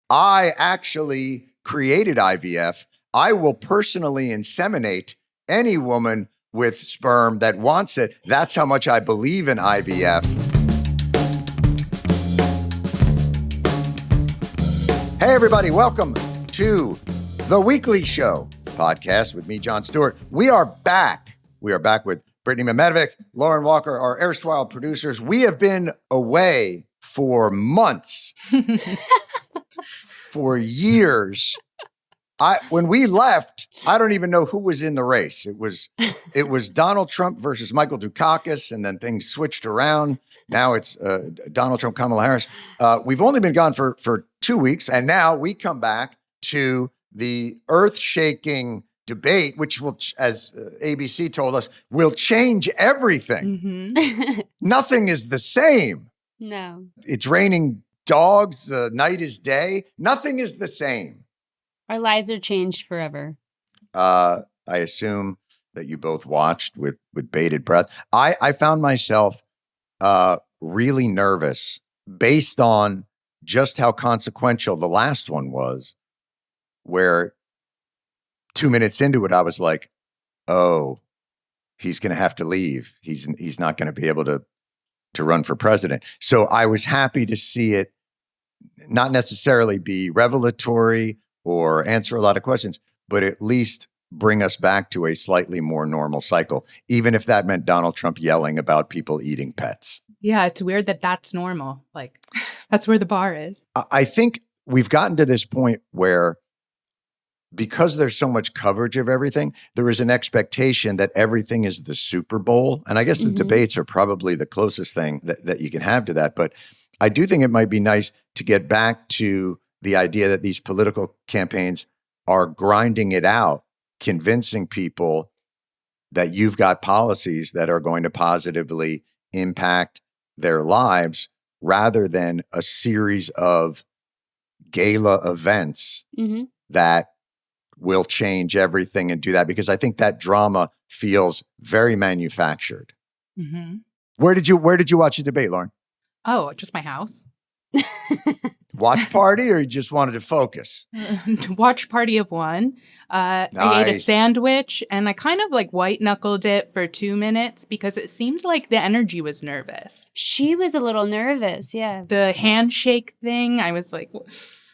I actually created IVF. I will personally inseminate any woman with sperm that wants it. That's how much I believe in IVF. Hey, everybody, welcome to The Weekly Show podcast with me, Jon Stewart. We are back. We are back with Brittany Mehmetovic, Lauren Walker, our erstwhile producers. We have been away for months, for years. When we left, I don't even know who was in the race. It was Donald Trump versus Michael Dukakis, and then things switched around. Now it's Donald Trump, Kamala Harris. We've only been gone for 2 weeks, and now we come back to the earth-shaking debate, which will, as ABC told us, will change everything. Mm-hmm. Nothing is the same. No. It's raining dogs. Night is day. Nothing is the same. Our lives are changed forever. I assume that you both watched with bated breath. I found myself really nervous based on just how consequential the last one was, where 2 minutes into it, I was like, oh, he's going to have to leave. He's not going to be able to run for president. So I was happy to see it not necessarily be revelatory or answer a lot of questions, but at least bring us back to a slightly more normal cycle, even if that meant Donald Trump yelling about people eating pets. Yeah, it's weird that that's normal. Like, that's where the bar is. I think we've gotten to this point where, because there's so much coverage of everything, there is an expectation that everything is the Super Bowl. And I guess the debates are probably the closest thing that you can have to that. But I do think it might be nice to get back to the idea that these political campaigns are grinding it out, convincing people that you've got policies that are going to positively impact their lives, rather than a series of gala events that will change everything and do that. Because I think that drama feels very manufactured. Mm-hmm. Where did you watch the debate, Lauren? Oh, just my house. Watch party, or you just wanted to focus? Watch party of one. Nice. I ate a sandwich, and I kind of like white knuckled it for 2 minutes because it seemed like the energy was nervous. She was a little nervous, yeah. The handshake thing, I was like...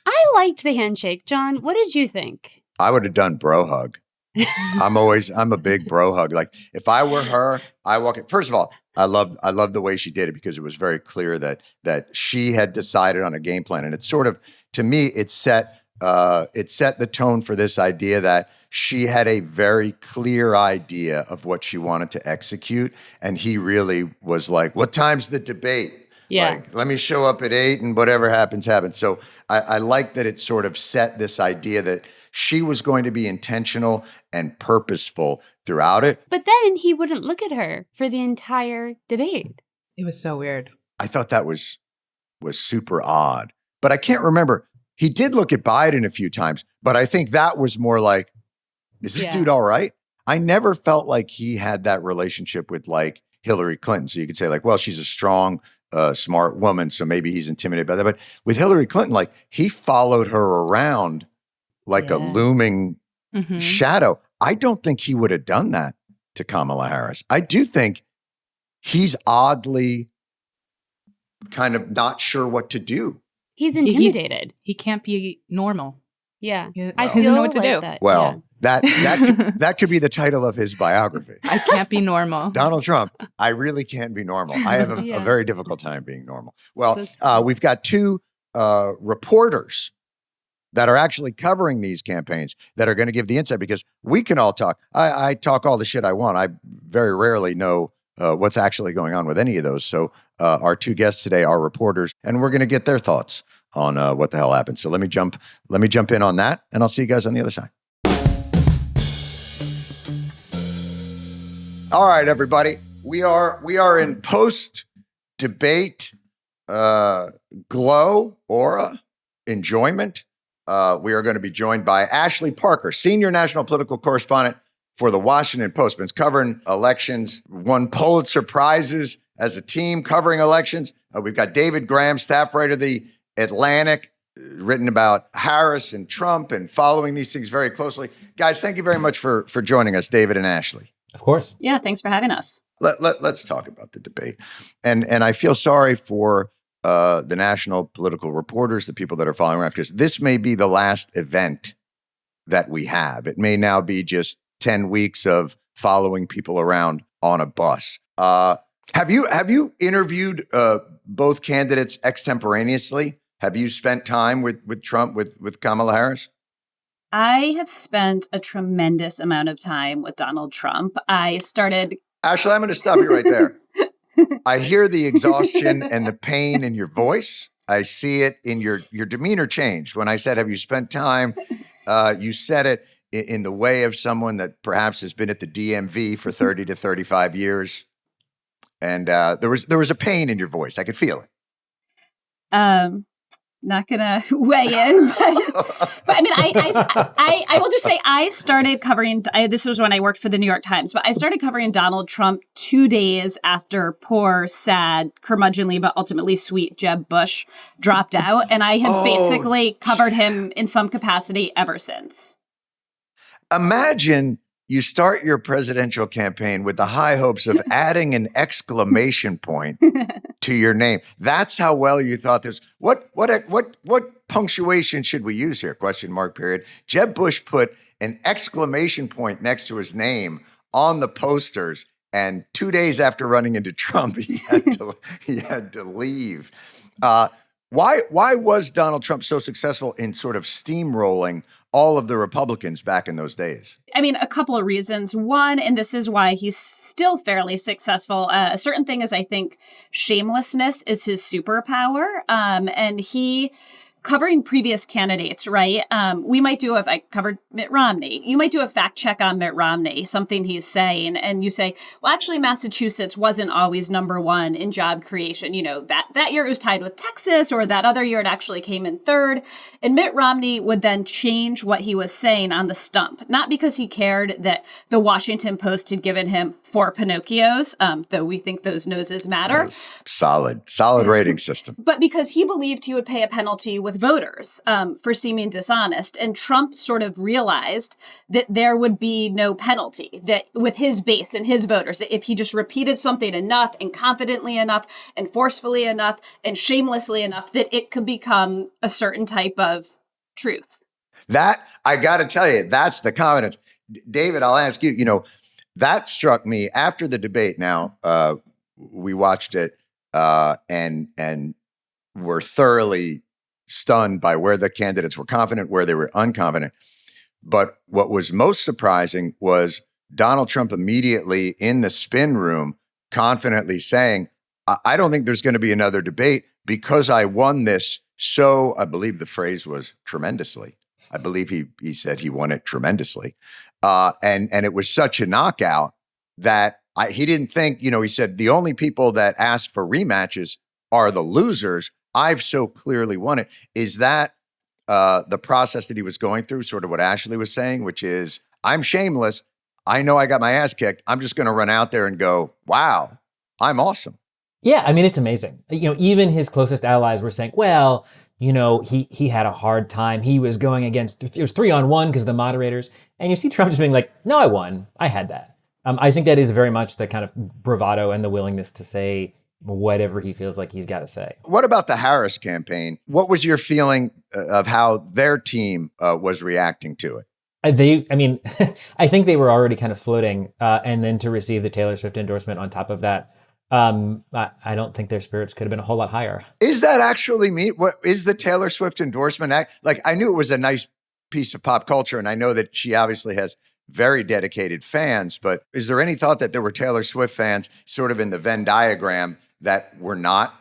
I liked the handshake. John, what did you think? I would have done bro hug. I'm a big bro hug. Like, if I were her, I walk it. First of all, I love the way she did it, because it was very clear that she had decided on a game plan. And it's sort of, to me, it set the tone for this idea that she had a very clear idea of what she wanted to execute. And he really was like, what time's the debate? Yeah. Like, let me show up at 8 and whatever happens, happens. So I like that it sort of set this idea that she was going to be intentional and purposeful throughout it. But then he wouldn't look at her for the entire debate. It was so weird. I thought that was super odd. But I can't remember. He did look at Biden a few times, but I think that was more like, is this dude all right? I never felt like he had that relationship with like Hillary Clinton. So you could say like, well, she's a strong, smart woman, so maybe he's intimidated by that. But with Hillary Clinton, like, he followed her around like a looming shadow. I don't think he would have done that to Kamala Harris. I do think he's oddly kind of not sure what to do. He's intimidated. He can't be normal. Yeah. I doesn't know what to do. That. Well, that could be the title of his biography. I can't be normal. Donald Trump, I really can't be normal. I have a very difficult time being normal. Well, we've got two reporters that are actually covering these campaigns that are going to give the insight, because we can all talk. I talk all the shit I want. I very rarely know what's actually going on with any of those. So our two guests today are reporters, and we're going to get their thoughts on what the hell happened. So let me jump in on that, and I'll see you guys on the other side. All right, everybody. We are in post-debate glow, aura, enjoyment. We are going to be joined by Ashley Parker, senior national political correspondent for the Washington Post. Been covering elections, won Pulitzer Prizes as a team covering elections. We've got David Graham, staff writer of the Atlantic, written about Harris and Trump and following these things very closely. Guys, thank you very much for joining us, David and Ashley. Of course. Yeah, thanks for having us. Let's talk about the debate. And I feel sorry for the national political reporters, the people that are following around, because this may be the last event that we have. It may now be just 10 weeks of following people around on a bus. Have you interviewed both candidates extemporaneously? Have you spent time with Trump, with Kamala Harris? I have spent a tremendous amount of time with Donald Trump. Ashley, I'm going to stop you right there. I hear the exhaustion and the pain in your voice. I see it in your demeanor changed. When I said, have you spent time? You said it in the way of someone that perhaps has been at the DMV for 30 to 35 years. And there was a pain in your voice. I could feel it. Not gonna weigh in, but I mean, I will just say I started covering. This was when I worked for the New York Times, but I started covering Donald Trump 2 days after poor, sad, curmudgeonly, but ultimately sweet Jeb Bush dropped out, and I have basically covered him in some capacity ever since. Imagine you start your presidential campaign with the high hopes of adding an exclamation point to your name. That's how well you thought this. What punctuation should we use here? Question mark period. Jeb Bush put an exclamation point next to his name on the posters, and 2 days after running into Trump, he had to leave. Why was Donald Trump so successful in sort of steamrolling all of the Republicans back in those days? I mean, a couple of reasons. One, and this is why he's still fairly successful. A certain thing is, I think, shamelessness is his superpower. And he, covering previous candidates, right? We might do, if I covered Mitt Romney, you might do a fact check on Mitt Romney, something he's saying, and you say, well, actually, Massachusetts wasn't always number one in job creation. You know, that year it was tied with Texas, or that other year it actually came in third. And Mitt Romney would then change what he was saying on the stump, not because he cared that the Washington Post had given him 4 Pinocchios, though we think those noses matter. Solid rating system. But because he believed he would pay a penalty with voters for seeming dishonest. And Trump sort of realized that there would be no penalty, that with his base and his voters, that if he just repeated something enough and confidently enough and forcefully enough and shamelessly enough, that it could become a certain type of truth. That, I got to tell you, that's the confidence. David, I'll ask you, that struck me after the debate. Now, we watched it and were thoroughly stunned by where the candidates were confident, where they were unconfident. But what was most surprising was Donald Trump immediately in the spin room confidently saying, I don't think there's going to be another debate because I won this. So I believe the phrase was tremendously. I believe he said he won it tremendously. And it was such a knockout that he didn't think, he said the only people that ask for rematches are the losers. I've so clearly won it. Is that the process that he was going through, sort of what Ashley was saying, which is, I'm shameless. I know I got my ass kicked. I'm just going to run out there and go, wow, I'm awesome. Yeah, I mean, it's amazing. Even his closest allies were saying, well, he had a hard time. He was going against, it was 3-on-1 because of the moderators. And you see Trump just being like, no, I won. I had that. I think that is very much the kind of bravado and the willingness to say whatever he feels like he's got to say. What about the Harris campaign? What was your feeling of how their team was reacting to it? I think they were already kind of floating, and then to receive the Taylor Swift endorsement on top of that, I don't think their spirits could have been a whole lot higher. Is that actually me? What is the Taylor Swift endorsement act? Like, I knew it was a nice piece of pop culture, and I know that she obviously has very dedicated fans, but is there any thought that there were Taylor Swift fans sort of in the Venn diagram that were not,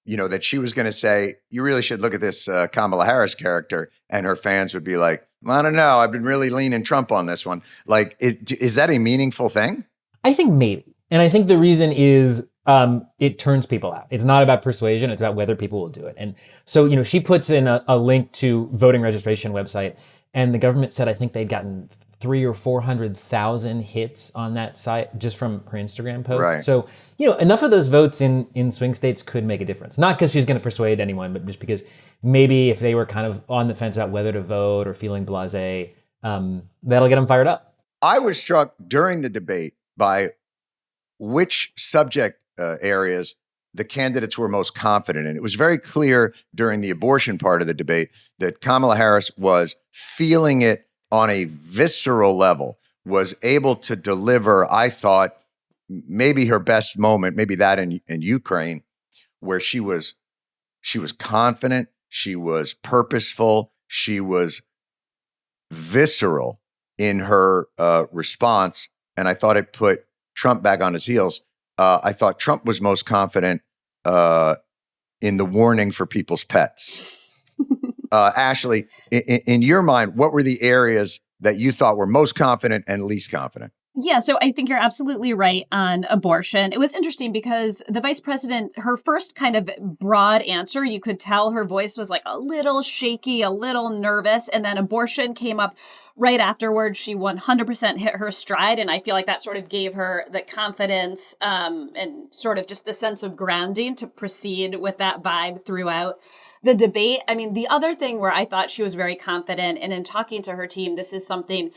that she was going to say, you really should look at this Kamala Harris character, and her fans would be like, I don't know, I've been really leaning Trump on this one. Like, is that a meaningful thing? I think maybe. And I think the reason is it turns people out. It's not about persuasion. It's about whether people will do it. And so, she puts in a link to voting registration website, and the government said, I think they'd gotten 300,000 or 400,000 hits on that site just from her Instagram post. Right. So, enough of those votes in swing states could make a difference. Not because she's going to persuade anyone, but just because maybe if they were kind of on the fence about whether to vote or feeling blasé, that'll get them fired up. I was struck during the debate by which subject areas the candidates were most confident in. It was very clear during the abortion part of the debate that Kamala Harris was feeling it on a visceral level, was able to deliver, I thought, maybe her best moment, maybe that in Ukraine, where she was confident, she was purposeful, she was visceral in her response. And I thought it put Trump back on his heels. I thought Trump was most confident in the warning for people's pets. Ashley, in your mind, what were the areas that you thought were most confident and least confident? Yeah, so I think you're absolutely right on abortion. It was interesting because the vice president, her first kind of broad answer, you could tell her voice was like a little shaky, a little nervous. And then abortion came up right afterwards. She 100% hit her stride. And I feel like that sort of gave her the confidence and sort of just the sense of grounding to proceed with that vibe throughout the debate. I mean, the other thing where I thought she was very confident, and in talking to her team, this is something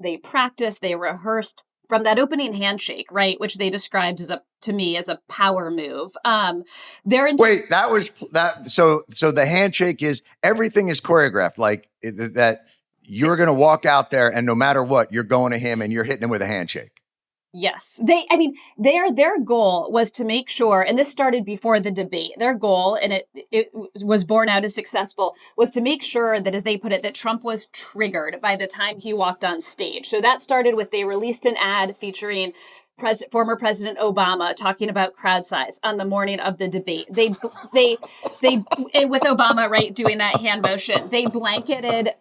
they practiced, they rehearsed from that opening handshake, right? Which they described to me as a power move. Wait, that was that. So the handshake is everything is choreographed, like that. You're going to walk out there, and no matter what, you're going to him, and you're hitting him with a handshake. Yes. Their goal was to make sure, and this started before the debate, their goal, and it was borne out as successful, was to make sure that, as they put it, that Trump was triggered by the time he walked on stage. So that started with, they released an ad featuring former President Obama talking about crowd size on the morning of the debate. They with Obama, right, doing that hand motion, they blanketed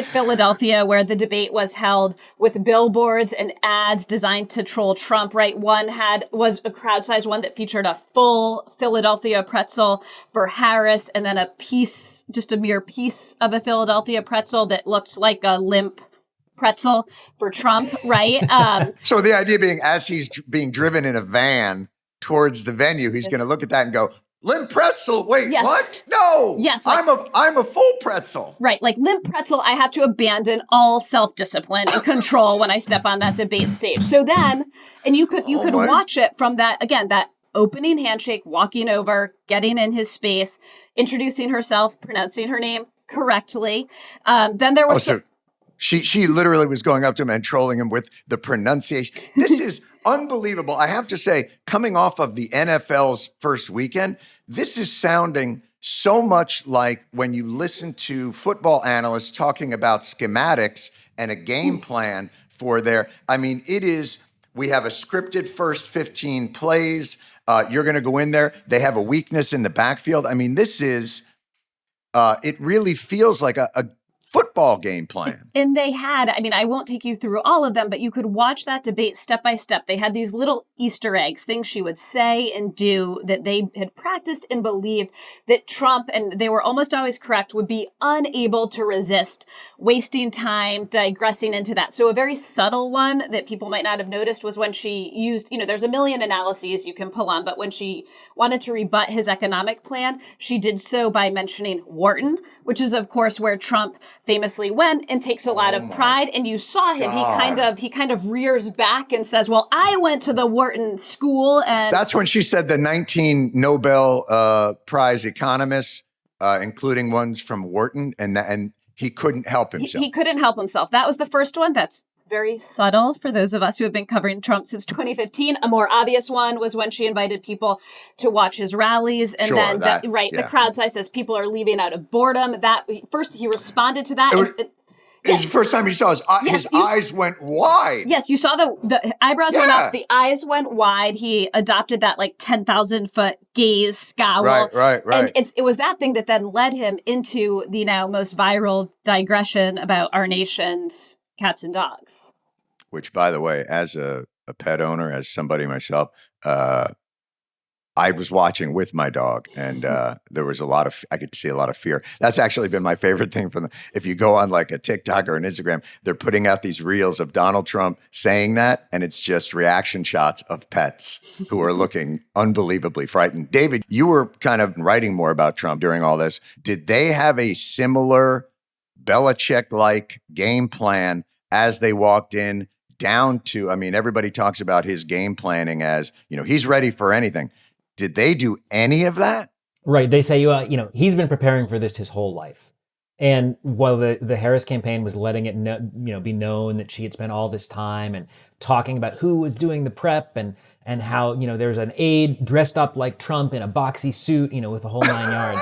Philadelphia, where the debate was held, with billboards and ads designed to troll Trump, right? One was a crowd size one that featured a full Philadelphia pretzel for Harris, and then just a mere piece of a Philadelphia pretzel that looked like a limp pretzel for Trump, right? So the idea being, as he's being driven in a van towards the venue, he's going to look at that and go, limp pretzel, wait, yes. What? No, yes, I'm a full pretzel. Right, like limp pretzel, I have to abandon all self-discipline and control when I step on that debate stage. So then, and you could watch it from that, again, that opening handshake, walking over, getting in his space, introducing herself, pronouncing her name correctly. Then there was... She literally was going up to him and trolling him with the pronunciation. This is unbelievable. I have to say, coming off of the NFL's first weekend, this is sounding so much like when you listen to football analysts talking about schematics and a game plan for we have a scripted first 15 plays. You're going to go in there. They have a weakness in the backfield. I mean, this is, it really feels like a football game plan. And they had, I won't take you through all of them, but you could watch that debate step by step. They had these little Easter eggs, things she would say and do that they had practiced and believed that Trump, and they were almost always correct, would be unable to resist wasting time digressing into that. So a very subtle one that people might not have noticed was when she used, there's a million analyses you can pull on, but when she wanted to rebut his economic plan, she did so by mentioning Wharton, which is, of course, where Trump famously went and takes a lot of pride. And you saw him, he kind of rears back and says, well, I went to the Wharton school. And that's when she said the 19 Nobel Prize economists, including ones from Wharton, and he couldn't help himself. He couldn't help himself. That was the first one. That's very subtle for those of us who have been covering Trump since 2015. A more obvious one was when she invited people to watch his rallies. And the crowd size says people are leaving out of boredom. That first he responded to that. It was the first time you saw his eyes went wide. Yes, you saw the eyebrows went up, the eyes went wide. He adopted that like 10,000 foot gaze scowl. Right. And it was that thing that then led him into the now most viral digression about our nation's cats and dogs. Which, by the way, as a pet owner, as somebody myself, I was watching with my dog, and there was I could see a lot of fear. That's actually been my favorite thing from if you go on like a TikTok or an Instagram, they're putting out these reels of Donald Trump saying that, and it's just reaction shots of pets who are looking unbelievably frightened. David, you were kind of writing more about Trump during all this. Did they have a similar Belichick-like game plan as they walked in down to, I mean, everybody talks about his game planning as, he's ready for anything. Did they do any of that? Right. They say, he's been preparing for this his whole life. And while the Harris campaign was letting it be known that she had spent all this time and talking about who was doing the prep and how, there's an aide dressed up like Trump in a boxy suit, with the whole 9 yards.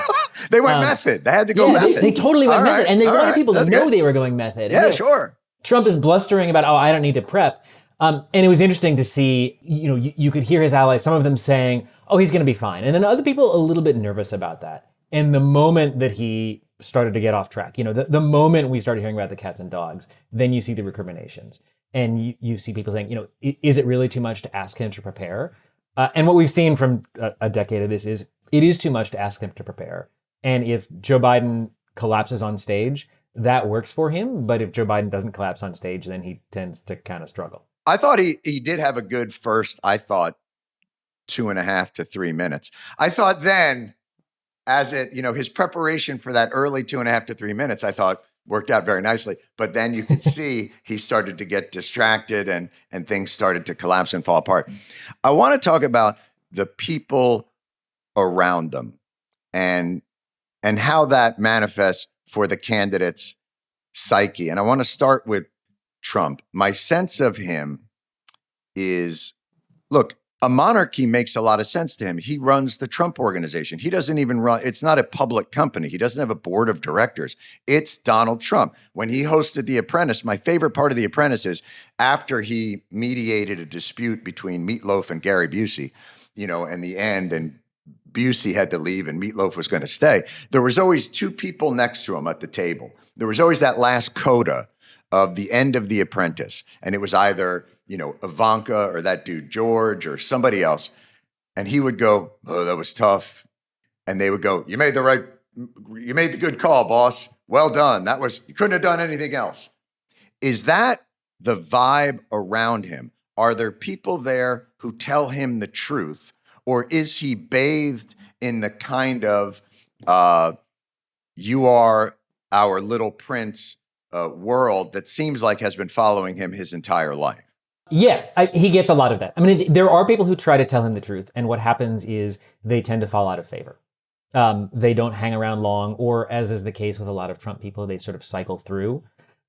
They went method. They had to go method. They totally went method. And they wanted people to know they were going method. Yeah, sure. Trump is blustering about, I don't need to prep. And it was interesting to see, you could hear his allies, some of them saying, he's going to be fine. And then other people a little bit nervous about that. And the moment that he started to get off track, the moment we started hearing about the cats and dogs, then you see the recriminations. And you see people saying, is it really too much to ask him to prepare? And what we've seen from a decade of this is it is too much to ask him to prepare. And if Joe Biden collapses on stage, that works for him. But if Joe Biden doesn't collapse on stage, then he tends to kind of struggle. I thought he did have a good first, 2.5 to 3 minutes. I thought then, as his preparation for that early 2.5 to 3 minutes, I thought worked out very nicely. But then you could see he started to get distracted and things started to collapse and fall apart. I want to talk about the people around them and how that manifests for the candidate's psyche. And I want to start with Trump. My sense of him is, look, a monarchy makes a lot of sense to him. He runs the Trump Organization. He doesn't even it's not a public company. He doesn't have a board of directors. It's Donald Trump. When he hosted The Apprentice, my favorite part of The Apprentice is after he mediated a dispute between Meatloaf and Gary Busey, in the end, and Busey had to leave and Meatloaf was going to stay. There was always two people next to him at the table. There was always that last coda of the end of The Apprentice. And it was either, Ivanka or that dude, George, or somebody else. And he would go, "Oh, that was tough." And they would go, you made the good call, boss. Well done. You couldn't have done anything else. Is that the vibe around him? Are there people there who tell him the truth? Or is he bathed in the kind of, you are our little prince world that seems like has been following him his entire life? Yeah, he gets a lot of that. I mean, there are people who try to tell him the truth, and what happens is they tend to fall out of favor. They don't hang around long, or as is the case with a lot of Trump people, they sort of cycle through.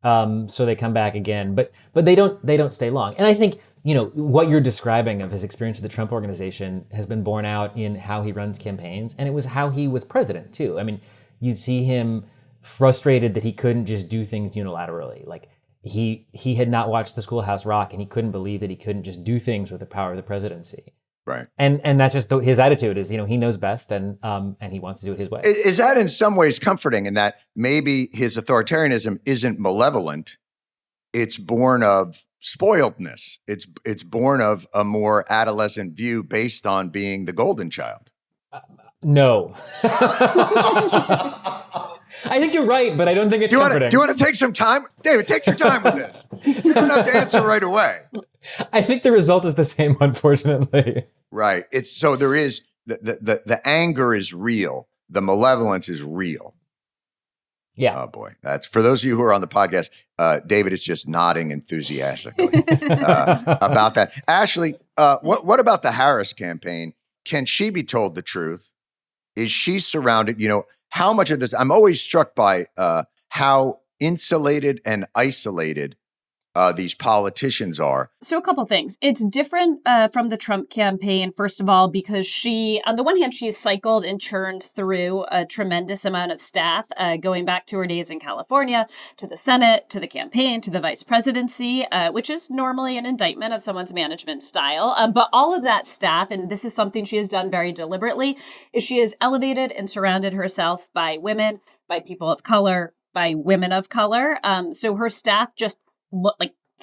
So they come back again, but they don't stay long. And I think, what you're describing of his experience with the Trump Organization has been borne out in how he runs campaigns, and it was how he was president too. I mean, you'd see him frustrated that he couldn't just do things unilaterally. Like he had not watched the Schoolhouse Rock, and he couldn't believe that he couldn't just do things with the power of the presidency. Right. And that's just his attitude is, he knows best and he wants to do it his way. Is that in some ways comforting in that maybe his authoritarianism isn't malevolent? It's born of spoiledness. It's born of a more adolescent view based on being the golden child. No. I think you're right, but I don't think it's comforting. Do you want to take some time? David, take your time with this. You don't have to answer right away. I think the result is the same, unfortunately. Right. So there is the anger is real. The malevolence is real. Yeah. Oh boy. That's for those of you who are on the podcast. David is just nodding enthusiastically about that. Ashley, what about the Harris campaign? Can she be told the truth? Is she surrounded? How much of this? I'm always struck by how insulated and isolated these politicians are. So a couple things. It's different from the Trump campaign, first of all, because she, on the one hand, she's cycled and churned through a tremendous amount of staff, going back to her days in California, to the Senate, to the campaign, to the vice presidency, which is normally an indictment of someone's management style. But all of that staff, and this is something she has done very deliberately, is she has elevated and surrounded herself by women, by people of color, by women of color. So her staff just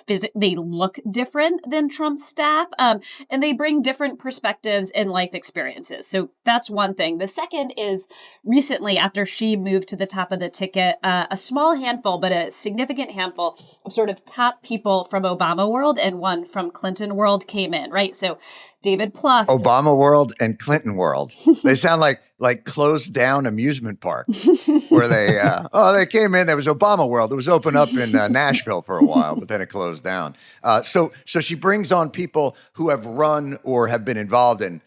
they look different than Trump's staff, and they bring different perspectives and life experiences. So that's one thing. The second is recently, after she moved to the top of the ticket, a small handful, but a significant handful of sort of top people from Obama world and one from Clinton world came in, right? So David Plouffe. Obama world and Clinton world. They sound like closed down amusement parks where they came in. There was Obama world. It was open up in Nashville for a while, but then it closed down. So she brings on people who have run or have been involved in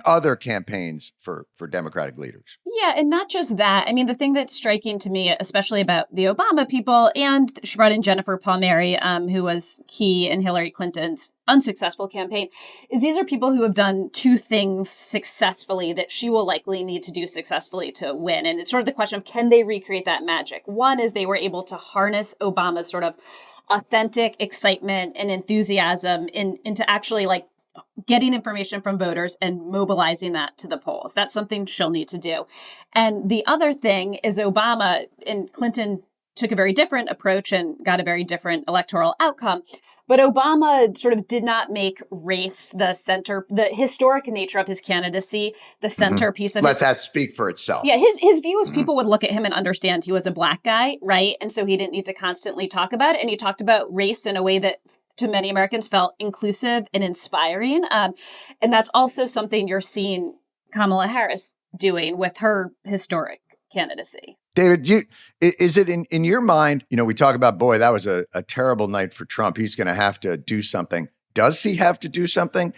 other campaigns for Democratic leaders. Yeah, and not just that. I mean, the thing that's striking to me, especially about the Obama people, and she brought in Jennifer Palmieri, who was key in Hillary Clinton's unsuccessful campaign, is these are people who have done two things successfully that she will likely need to do successfully to win. And it's sort of the question of, can they recreate that magic? One is they were able to harness Obama's sort of authentic excitement and enthusiasm into actually like getting information from voters and mobilizing that to the polls. That's something she'll need to do. And the other thing is Obama and Clinton took a very different approach and got a very different electoral outcome. But Obama sort of did not make race the historic nature of his candidacy, the centerpiece of Let that speak for itself. Yeah, his view was people would look at him and understand he was a black guy, right? And so he didn't need to constantly talk about it. And he talked about race in a way that to many Americans felt inclusive and inspiring. And that's also something you're seeing Kamala Harris doing with her historic candidacy. David, is it in your mind, we talk about, boy, that was a terrible night for Trump. He's going to have to do something. Does he have to do something?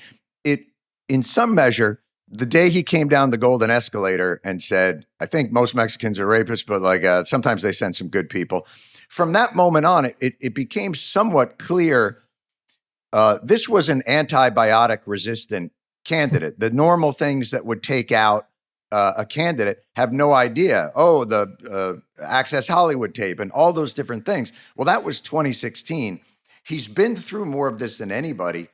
In some measure, the day he came down the golden escalator and said, I think most Mexicans are rapists, but sometimes they send some good people. From that moment on, it became somewhat clear this was an antibiotic resistant candidate. The normal things that would take out a candidate have no idea. The Access Hollywood tape and all those different things. Well, that was 2016. He's been through more of this than anybody.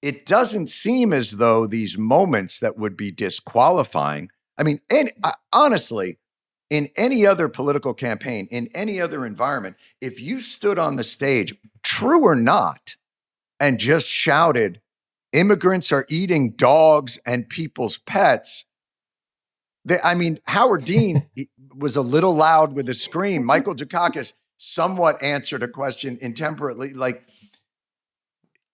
It doesn't seem as though these moments that would be disqualifying. I mean, honestly, in any other political campaign, in any other environment, if you stood on the stage, true or not, and just shouted, immigrants are eating dogs and people's pets. Howard Dean was a little loud with a scream. Michael Dukakis somewhat answered a question intemperately.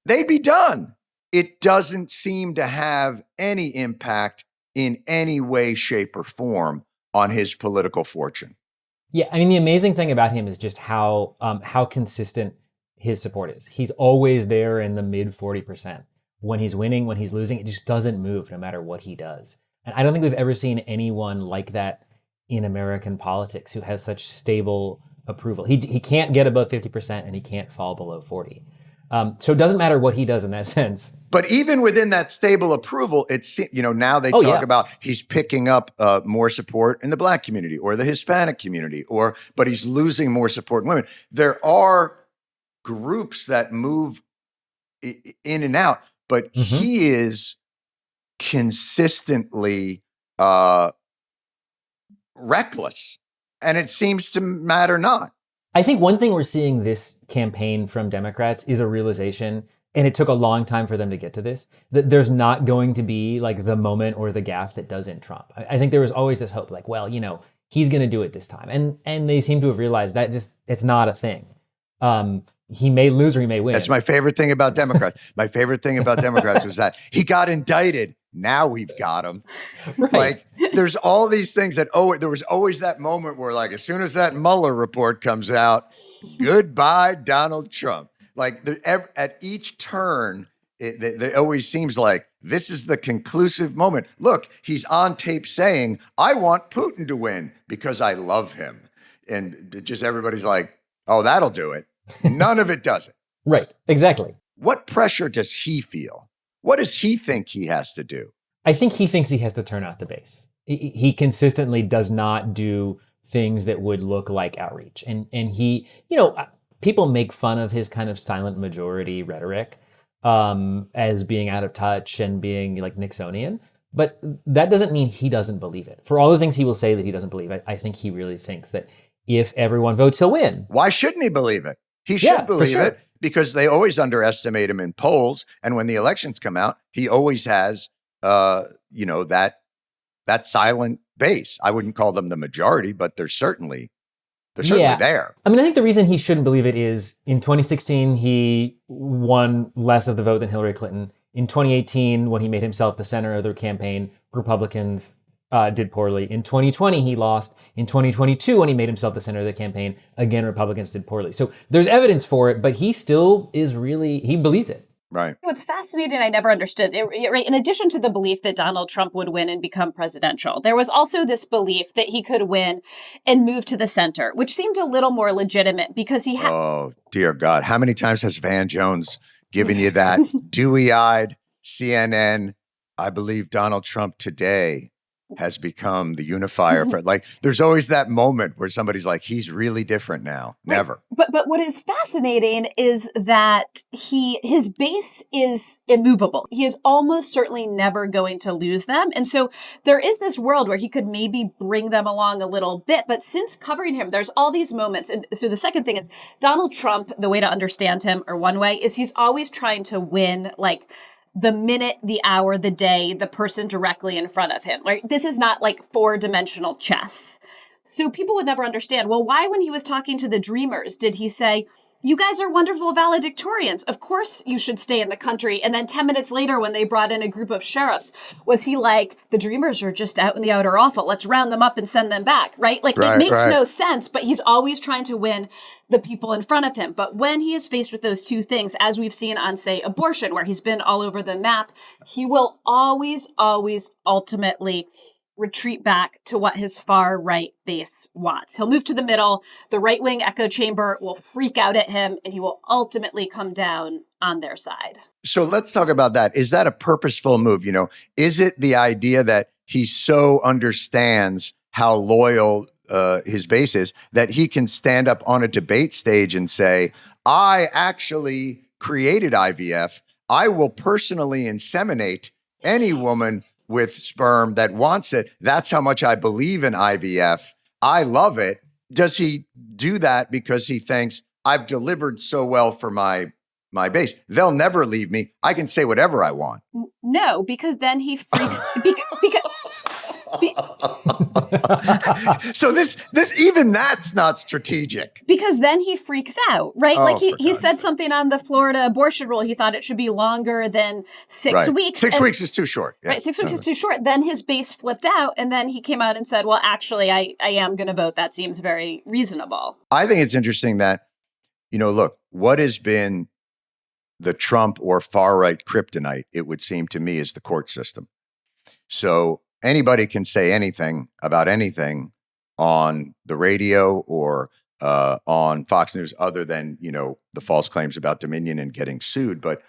They'd be done. It doesn't seem to have any impact in any way, shape, or form on his political fortune. Yeah, the amazing thing about him is just how consistent his support is. He's always there in the mid 40%. When he's winning, when he's losing, it just doesn't move no matter what he does. And I don't think we've ever seen anyone like that in American politics who has such stable approval. He can't get above 50% and he can't fall below 40. So it doesn't matter what he does in that sense. But even within that stable approval, it's, now they talk about he's picking up more support in the Black community or the Hispanic community, but he's losing more support in women. There are groups that move in and out, but he is consistently reckless, and it seems to matter not. I think one thing we're seeing this campaign from Democrats is a realization, and it took a long time for them to get to this, that there's not going to be like the moment or the gaffe that doesn't Trump. I think there was always this hope, he's going to do it this time. And they seem to have realized that it's not a thing. He may lose or he may win. That's my favorite thing about Democrats. My favorite thing about Democrats was that he got indicted. Now we've got him. Right. There's all these things that, there was always that moment where as soon as that Mueller report comes out, goodbye, Donald Trump. At each turn, it always seems like this is the conclusive moment. Look, he's on tape saying, I want Putin to win because I love him. And just everybody's like, oh, that'll do it. None of it does it. Right, exactly. What pressure does he feel? What does he think he has to do? I think he thinks he has to turn out the base. He consistently does not do things that would look like outreach. And he, people make fun of his kind of silent majority rhetoric as being out of touch and being like Nixonian. But that doesn't mean he doesn't believe it. For all the things he will say that he doesn't believe, I think he really thinks that if everyone votes, he'll win. Why shouldn't he believe it? He should believe it because they always underestimate him in polls. And when the elections come out, he always has, that silent base. I wouldn't call them the majority, but they're certainly there. I mean, I think the reason he shouldn't believe it is in 2016, he won less of the vote than Hillary Clinton. In 2018, when he made himself the center of their campaign, Republicans did poorly. In 2020, he lost. In 2022, when he made himself the center of the campaign, again, Republicans did poorly. So there's evidence for it, but he still he believes it. Right. What's fascinating, I never understood, right? In addition to the belief that Donald Trump would win and become presidential, there was also this belief that he could win and move to the center, which seemed a little more legitimate because he had. Oh, dear God. How many times has Van Jones given you that dewy-eyed CNN, I believe Donald Trump today has become the unifier for, like, there's always that moment where somebody's like, he's really different now. Never. Right. But what is fascinating is that his base is immovable. He is almost certainly never going to lose them. And so there is this world where he could maybe bring them along a little bit. But since covering him, there's all these moments. And so the second thing is Donald Trump, the way to understand him, or one way, is he's always trying to win, like, the minute, the hour, the day, the person directly in front of him. Right? This is not like 4-dimensional chess. So people would never understand, well, why when he was talking to the Dreamers did he say, you guys are wonderful valedictorians. Of course you should stay in the country. And then 10 minutes later, when they brought in a group of sheriffs, was he like, the Dreamers are just out in the outer awful. Let's round them up and send them back, right? Like, it makes no sense, but he's always trying to win the people in front of him. But when he is faced with those two things, as we've seen on, say, abortion, where he's been all over the map, he will always, always ultimately retreat back to what his far right base wants. He'll move to the middle. The right wing echo chamber will freak out at him, and he will ultimately come down on their side. So let's talk about that. Is that a purposeful move? Is it the idea that he so understands how loyal his base is that he can stand up on a debate stage and say, I actually created IVF. I will personally inseminate any woman with sperm that wants it. That's how much I believe in IVF. I love it. Does he do that because he thinks I've delivered so well for my base? They'll never leave me. I can say whatever I want. No, because then he freaks. So this even that's not strategic. Because then he freaks out, right? Oh, like he said something on the Florida abortion rule. He thought it should be longer than 6 weeks. 6 weeks is too short. Yeah. Right, 6 weeks is too short. Then his base flipped out, and then he came out and said, well, actually, I am going to vote. That seems very reasonable. I think it's interesting that, look, what has been the Trump or far-right kryptonite, it would seem to me, is the court system. So anybody can say anything about anything on the radio or on Fox News other than, the false claims about Dominion and getting sued. But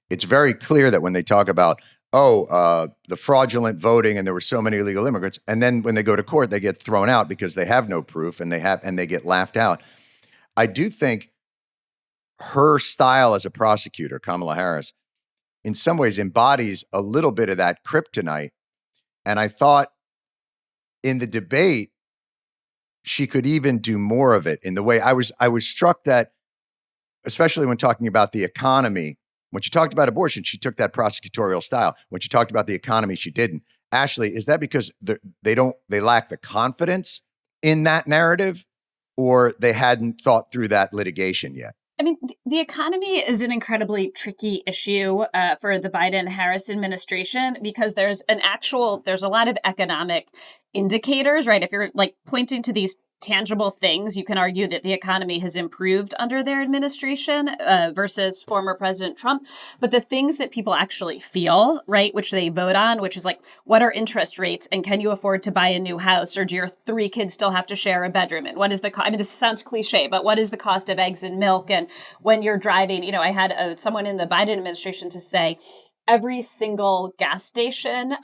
it's very clear that when they talk about, the fraudulent voting and there were so many illegal immigrants, and then when they go to court, they get thrown out because they have no proof and they get laughed out. I do think her style as a prosecutor, Kamala Harris, in some ways embodies a little bit of that kryptonite. And I thought in the debate, she could even do more of it in the way I was struck that, especially when talking about the economy, when she talked about abortion, she took that prosecutorial style. When she talked about the economy, she didn't. Ashley, is that because they lack the confidence in that narrative, or they hadn't thought through that litigation yet? I mean, the economy is an incredibly tricky issue for the Biden-Harris administration because there's a lot of economic indicators, right? If you're like pointing to these tangible things, you can argue that the economy has improved under their administration versus former President Trump. But the things that people actually feel, right, which they vote on, which is like, what are interest rates and can you afford to buy a new house, or do your 3 kids still have to share a bedroom? And what is the I mean, this sounds cliche, but what is the cost of eggs and milk? And when you're driving, I had someone in the Biden administration to say, every single gas station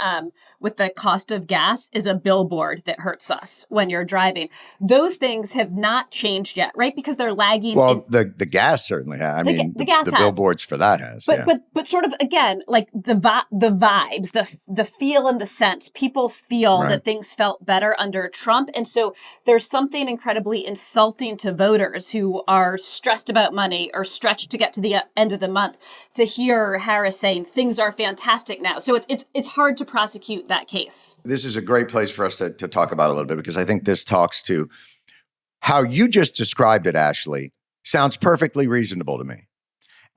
with the cost of gas is a billboard that hurts us when you're driving. Those things have not changed yet, right? Because they're lagging. Well, the gas certainly has. I mean, the gas the has. billboards for that has. But sort of, again, like the vibes, the feel and the sense, people feel that things felt better under Trump. And so there's something incredibly insulting to voters who are stressed about money or stretched to get to the end of the month to hear Harris saying things are fantastic now. So it's hard to prosecute that case. This is a great place for us to talk about a little bit, because I think this talks to how you just described it, Ashley. Sounds perfectly reasonable to me.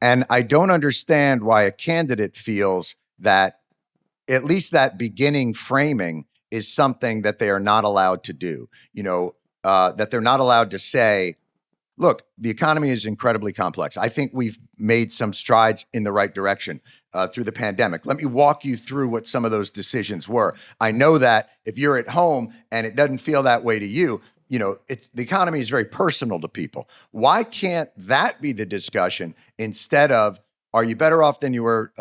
And I don't understand why a candidate feels that at least that beginning framing is something that they are not allowed to do. That they're not allowed to say, look, the economy is incredibly complex. I think we've made some strides in the right direction through the pandemic. Let me walk you through what some of those decisions were. I know that if you're at home and it doesn't feel that way to you, the economy is very personal to people. Why can't that be the discussion instead of, are you better off than you were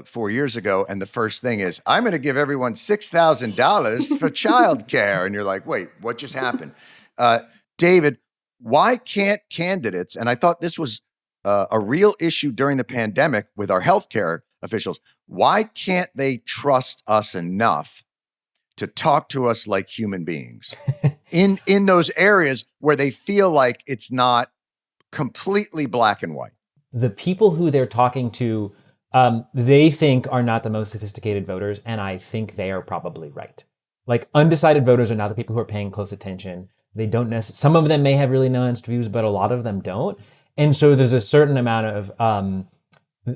4 years ago? And the first thing is, I'm going to give everyone $6,000 for childcare. And you're like, wait, what just happened? David, why can't candidates, and I thought this was a real issue during the pandemic with our healthcare officials, why can't they trust us enough to talk to us like human beings in those areas where they feel like it's not completely black and white? The people who they're talking to, they think are not the most sophisticated voters, and I think they are probably right. Like, undecided voters are not the people who are paying close attention. They don't necessarily, some of them may have really nuanced views, but a lot of them don't. And so there's a certain amount of,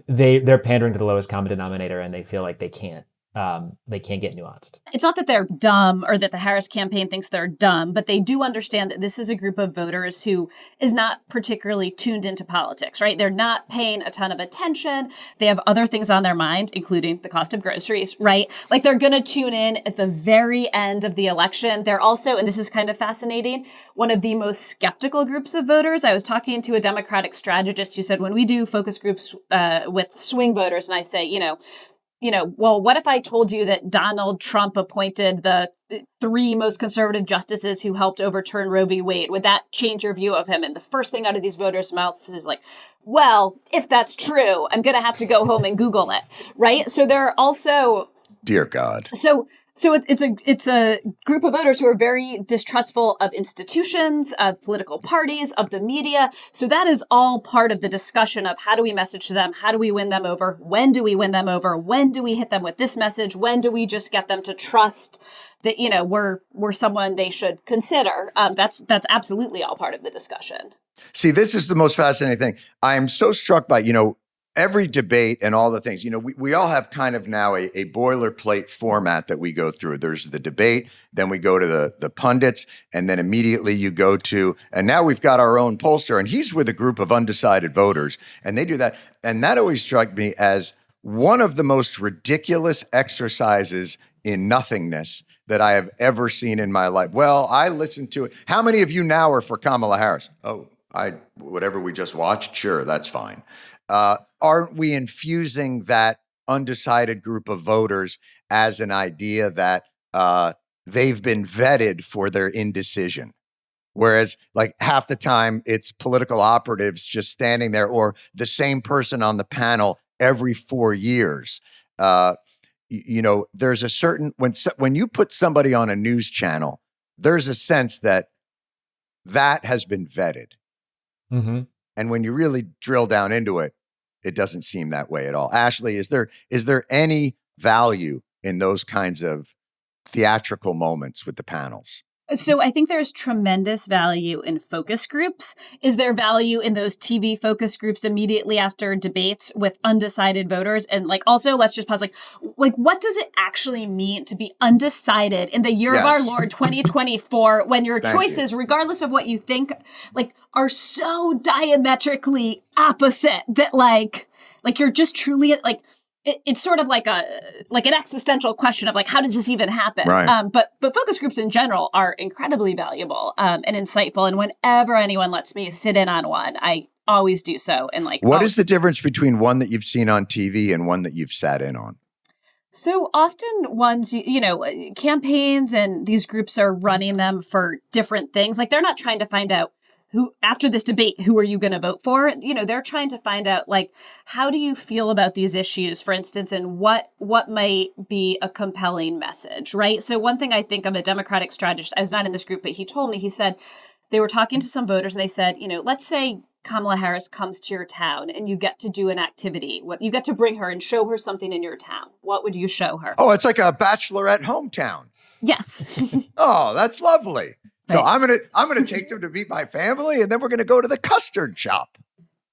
they're pandering to the lowest common denominator, and they feel like they can't get nuanced. It's not that they're dumb or that the Harris campaign thinks they're dumb, but they do understand that this is a group of voters who is not particularly tuned into politics, right? They're not paying a ton of attention. They have other things on their mind, including the cost of groceries, right? Like, they're going to tune in at the very end of the election. They're also, and this is kind of fascinating, one of the most skeptical groups of voters. I was talking to a Democratic strategist who said, when we do focus groups with swing voters, and I say, well, what if I told you that Donald Trump appointed the 3 most conservative justices who helped overturn Roe v. Wade? Would that change your view of him? And the first thing out of these voters' mouths is like, well, if that's true, I'm going to have to go home and Google it, right? So there are also... Dear God. So it's a group of voters who are very distrustful of institutions, of political parties, of the media. So that is all part of the discussion of how do we message to them? How do we win them over? When do we win them over? When do we hit them with this message? When do we just get them to trust that, we're someone they should consider? That's absolutely all part of the discussion. See, this is the most fascinating thing. I am so struck by, every debate and all the things, we all have kind of now a boilerplate format that we go through. There's the debate, then we go to the pundits, and then immediately you go to, and now we've got our own pollster, and he's with a group of undecided voters, and they do that. And that always struck me as one of the most ridiculous exercises in nothingness that I have ever seen in my life. Well, I listened to it. How many of you now are for Kamala Harris? Oh, whatever we just watched, sure, that's fine. Aren't we infusing that undecided group of voters as an idea that they've been vetted for their indecision? Whereas, like, half the time it's political operatives just standing there, or the same person on the panel every 4 years. There's a certain, when you put somebody on a news channel, there's a sense that has been vetted. Mm-hmm. And when you really drill down into it, it doesn't seem that way at all. Ashley, is there any value in those kinds of theatrical moments with the panels? So I think there's tremendous value in focus groups. Is there value in those TV focus groups immediately after debates with undecided voters? And also, let's just pause. What does it actually mean to be undecided in the year of our Lord 2024 when your choices, regardless of what you think, are so diametrically opposite that you're just truly it's sort of like an existential question of how does this even happen? Right. But focus groups in general are incredibly valuable and insightful. And whenever anyone lets me sit in on one, I always do so. And what is the difference between one that you've seen on TV and one that you've sat in on? So often ones, campaigns and these groups are running them for different things. Like they're not trying to find out who, after this debate, who are you going to vote for? They're trying to find out, like, how do you feel about these issues, for instance, and what might be a compelling message, right? So one thing I think of a Democratic strategist, I was not in this group, but he told me, he said, they were talking to some voters and they said, let's say Kamala Harris comes to your town and you get to do an activity. You get to bring her and show her something in your town. What would you show her? Oh, it's like a bachelorette hometown. Yes. Oh, that's lovely. So Right. I'm gonna take them to meet my family, and then we're gonna go to the custard shop.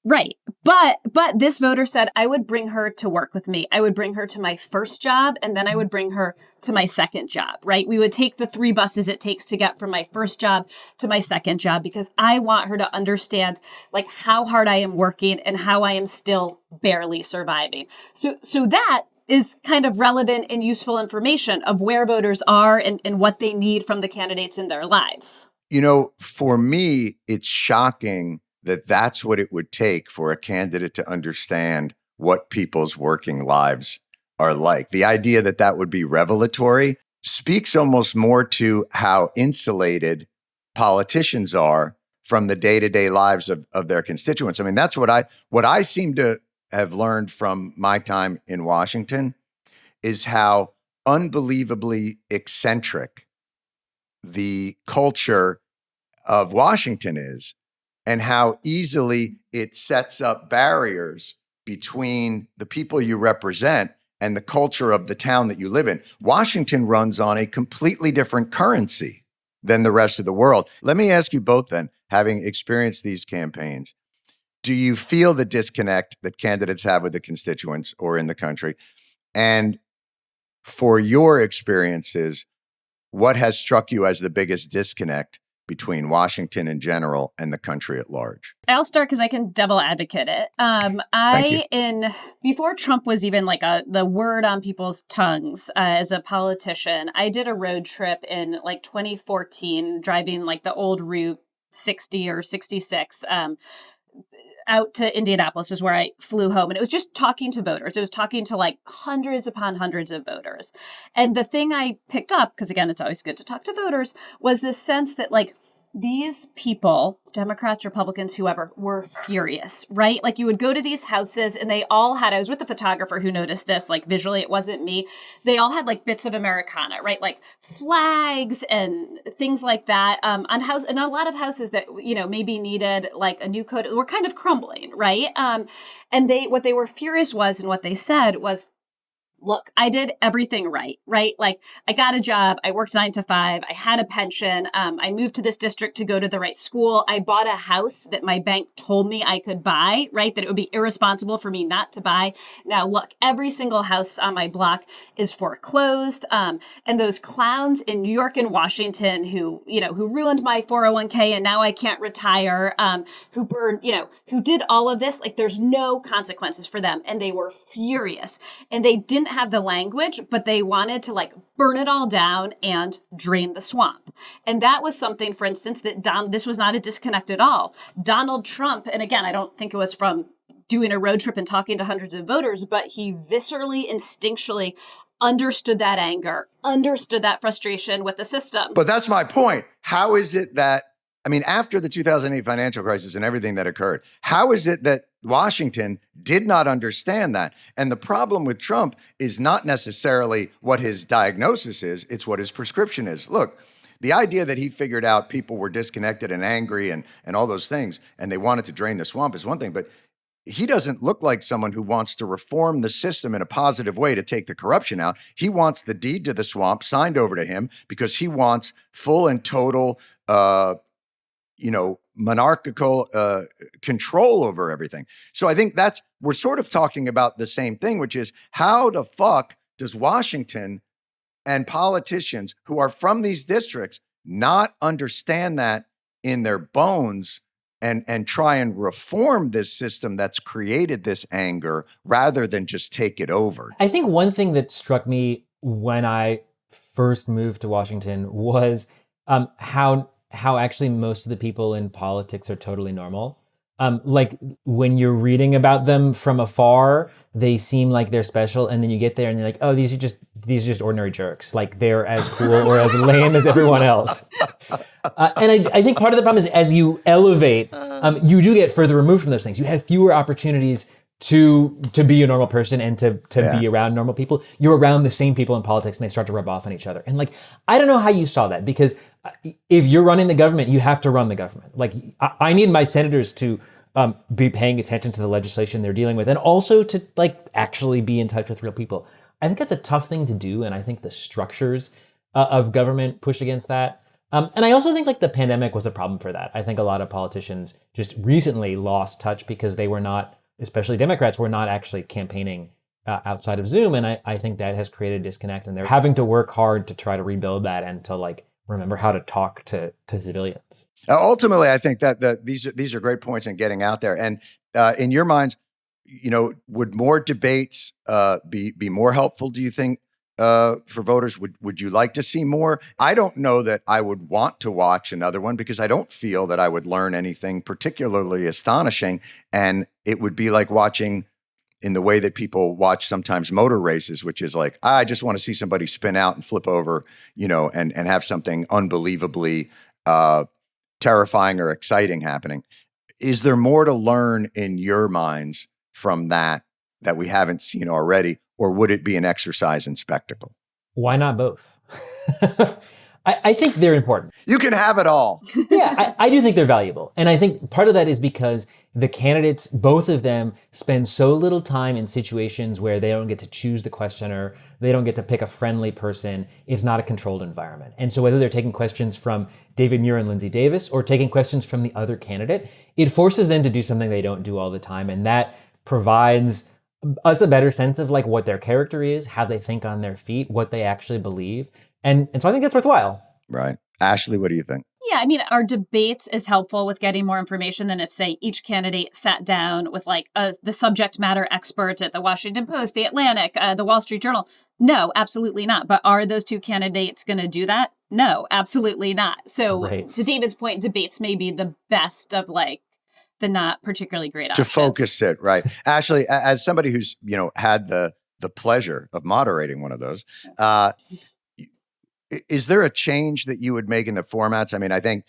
Right. But this voter said, I would bring her to work with me. I would bring her to my first job, and then I would bring her to my second job, right? We would take the 3 buses it takes to get from my first job to my second job, because I want her to understand, like, how hard I am working and how I am still barely surviving. So that is kind of relevant and useful information of where voters are and what they need from the candidates in their lives. For me, it's shocking that that's what it would take for a candidate to understand what people's working lives are like. The idea that that would be revelatory speaks almost more to how insulated politicians are from the day-to-day lives of their constituents. I mean, that's what I seem to have learned from my time in Washington is how unbelievably eccentric the culture of Washington is, and how easily it sets up barriers between the people you represent and the culture of the town that you live in. Washington runs on a completely different currency than the rest of the world. Let me ask you both then, having experienced these campaigns, do you feel the disconnect that candidates have with the constituents or in the country? And for your experiences, what has struck you as the biggest disconnect between Washington in general and the country at large? I'll start because I can devil advocate it. Before Trump was even like the word on people's tongues as a politician, I did a road trip in like 2014, driving like the old Route 60 or 66, out to Indianapolis is where I flew home. And it was just talking to voters. It was talking to like hundreds upon hundreds of voters. And the thing I picked up, because again, it's always good to talk to voters, was this sense that like these people, Democrats, Republicans, whoever, were furious, right? Like you would go to these houses and they all had, I was with a photographer who noticed this, like visually, it wasn't me. They all had like bits of Americana, right? Like flags and things like that and a lot of houses that, maybe needed like a new coat were kind of crumbling, right? And what they were furious was, and what they said was, look, I did everything right? Like I got a job. I worked 9 to 5. I had a pension. I moved to this district to go to the right school. I bought a house that my bank told me I could buy, right? That it would be irresponsible for me not to buy. Now, look, every single house on my block is foreclosed. And those clowns in New York and Washington who ruined my 401k and now I can't retire, who did all of this, like there's no consequences for them. And they were furious. And they didn't have the language, but they wanted to like burn it all down and drain the swamp. And that was something, for instance, this was not a disconnect at all. Donald Trump, and again, I don't think it was from doing a road trip and talking to hundreds of voters, but he viscerally, instinctually understood that anger, understood that frustration with the system. But that's my point. How is it that, after the 2008 financial crisis and everything that occurred, how is it that Washington did not understand that? And the problem with Trump is not necessarily what his diagnosis is, it's what his prescription is. Look, the idea that he figured out people were disconnected and angry and all those things, and they wanted to drain the swamp is one thing, but he doesn't look like someone who wants to reform the system in a positive way to take the corruption out. He wants the deed to the swamp signed over to him because he wants full and total monarchical control over everything. So I think we're sort of talking about the same thing, which is how the fuck does Washington and politicians who are from these districts not understand that in their bones and try and reform this system that's created this anger rather than just take it over? I think one thing that struck me when I first moved to Washington was how actually most of the people in politics are totally normal. Like when you're reading about them from afar, they seem like they're special, and then you get there and you're like, oh, these are just ordinary jerks. Like they're as cool or as lame as everyone else. And I think part of the problem is as you elevate, you do get further removed from those things. You have fewer opportunities to be a normal person and to be around normal people. You're around the same people in politics, and they start to rub off on each other. And like, I don't know how you saw that, because if you're running the government, you have to run the government. Like, I need my senators to be paying attention to the legislation they're dealing with, and also to like actually be in touch with real people. I think that's a tough thing to do, and I think the structures of government push against that. And I also think like the pandemic was a problem for that. I think a lot of politicians just recently lost touch because they were not, especially Democrats, were not actually campaigning outside of Zoom. And I think that has created a disconnect, and they're having to work hard to try to rebuild that and to like remember how to talk to civilians. Ultimately, I think that these are great points in getting out there. And in your minds, would more debates be more helpful, do you think, for voters? Would you like to see more? I don't know that I would want to watch another one, because I don't feel that I would learn anything particularly astonishing. And it would be like watching, in the way that people watch sometimes motor races, which is like, I just want to see somebody spin out and flip over, and have something unbelievably terrifying or exciting happening. Is there more to learn in your minds from that we haven't seen already? Or would it be an exercise in spectacle? Why not both? I think they're important. You can have it all. Yeah, I do think they're valuable. And I think part of that is because the candidates, both of them, spend so little time in situations where they don't get to choose the questioner, they don't get to pick a friendly person. It's not a controlled environment. And so whether they're taking questions from David Muir and Lindsay Davis or taking questions from the other candidate, it forces them to do something they don't do all the time. And that provides us a better sense of like what their character is, how they think on their feet, what they actually believe. And so I think that's worthwhile. Right. Ashley, what do you think? Yeah, I mean, our debates is helpful with getting more information than if, say, each candidate sat down with like the subject matter experts at the Washington Post, the Atlantic, the Wall Street Journal. No, absolutely not. But are those two candidates going to do that? No, absolutely not. So to David's point, debates may be the best of like the not particularly great options. To focus it, right. Ashley, as somebody who's, had the pleasure of moderating one of those, is there a change that you would make in the formats? I mean, I think,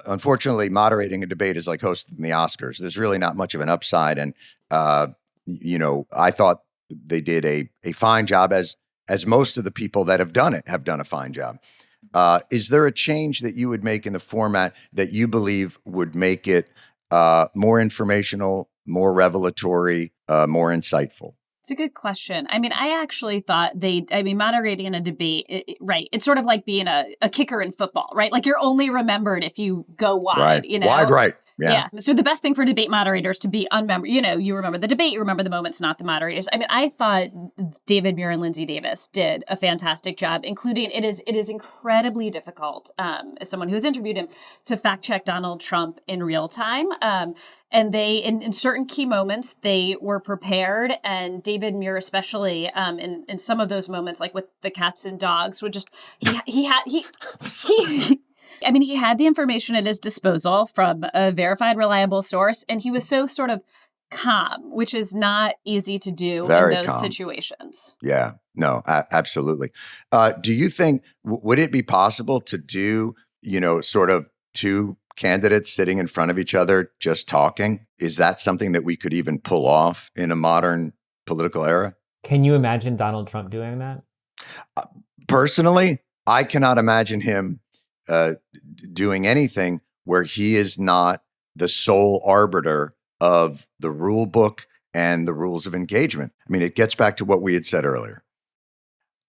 unfortunately, moderating a debate is like hosting the Oscars. There's really not much of an upside. And, I thought they did a fine job, as most of the people that have done it have done a fine job. Is there a change that you would make in the format that you believe would make it more informational, more revelatory, more insightful? It's a good question. I mean, I actually thought moderating a debate, right. It's sort of like being a kicker in football, right? Like you're only remembered if you go wide, right. Wide, right. Yeah. So the best thing for debate moderators to be unmembered, you remember the debate, you remember the moments, not the moderators. I mean, I thought David Muir and Lindsay Davis did a fantastic job, including it is incredibly difficult, as someone who has interviewed him, to fact check Donald Trump in real time. And they, in certain key moments, they were prepared. And David Muir, especially in some of those moments, like with the cats and dogs, would just he had the information at his disposal from a verified, reliable source, and he was so sort of calm, which is not easy to do Very in those calm. situations. Yeah, no, absolutely. Do you think, would it be possible to do, sort of two candidates sitting in front of each other just talking? Is that something that we could even pull off in a modern political era? Can you imagine Donald Trump doing that? Personally, I cannot imagine him doing anything where he is not the sole arbiter of the rule book and the rules of engagement. I mean, it gets back to what we had said earlier.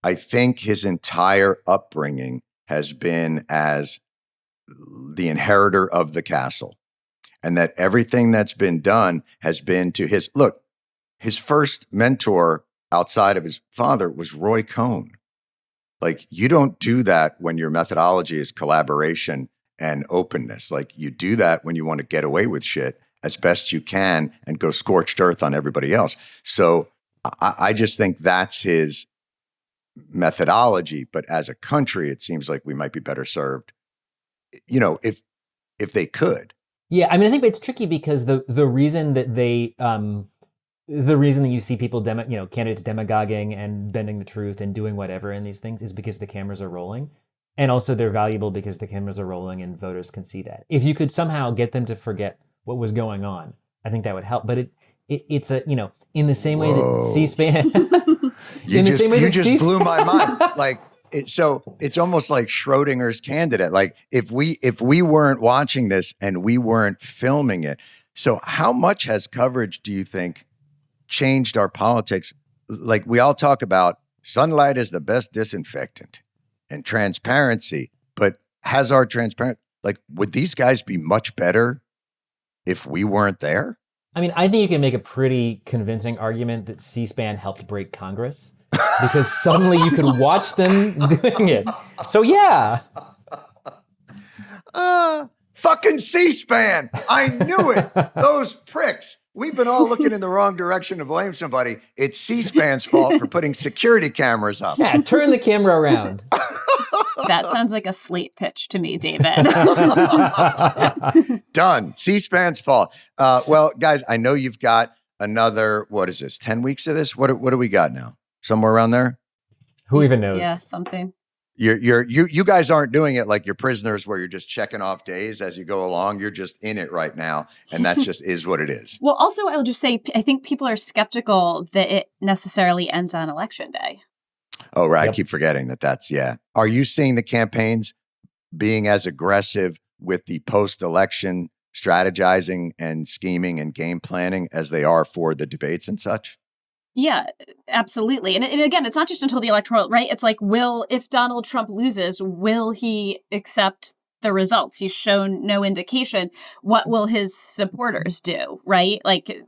I think his entire upbringing has been as the inheritor of the castle, and that everything that's been done has been to his first mentor outside of his father was Roy Cohn. Like, you don't do that when your methodology is collaboration and openness. Like, you do that when you want to get away with shit as best you can and go scorched earth on everybody else. So I just think that's his methodology. But as a country, it seems like we might be better served, if they could. Yeah, I mean, I think it's tricky because the reason that the reason that you see people, candidates demagoguing and bending the truth and doing whatever in these things is because the cameras are rolling. And also they're valuable because the cameras are rolling and voters can see that. If you could somehow get them to forget what was going on, I think that would help. But it's a, in the same way that C-SPAN, You just blew my mind. Like, so it's almost like Schrodinger's candidate. Like if we weren't watching this and we weren't filming it, so how much has coverage, do you think, changed our politics? Like we all talk about sunlight is the best disinfectant and transparency, but has our would these guys be much better if we weren't there? I mean, I think you can make a pretty convincing argument that C-SPAN helped break Congress because suddenly you could watch them doing it. So yeah. Fucking C-SPAN. I knew it. Those pricks. We've been all looking in the wrong direction to blame somebody. It's C-SPAN's fault for putting security cameras up. Yeah, turn the camera around. That sounds like a slate pitch to me, David. Done. C-SPAN's fault. Well, guys, I know you've got another, what is this, 10 weeks of this? What do we got now? Somewhere around there? Who even knows? Yeah, something. You guys aren't doing it like you're prisoners where you're just checking off days as you go along. You're just in it right now. And that just is what it is. Well, also, I'll just say, I think people are skeptical that it necessarily ends on election day. Oh, right. Yep. I keep forgetting that's, yeah. Are you seeing the campaigns being as aggressive with the post-election strategizing and scheming and game planning as they are for the debates and such? Yeah, absolutely. And again, it's not just until the electoral, right? It's like, if Donald Trump loses, will he accept the results? He's shown no indication. What will his supporters do, right? Like,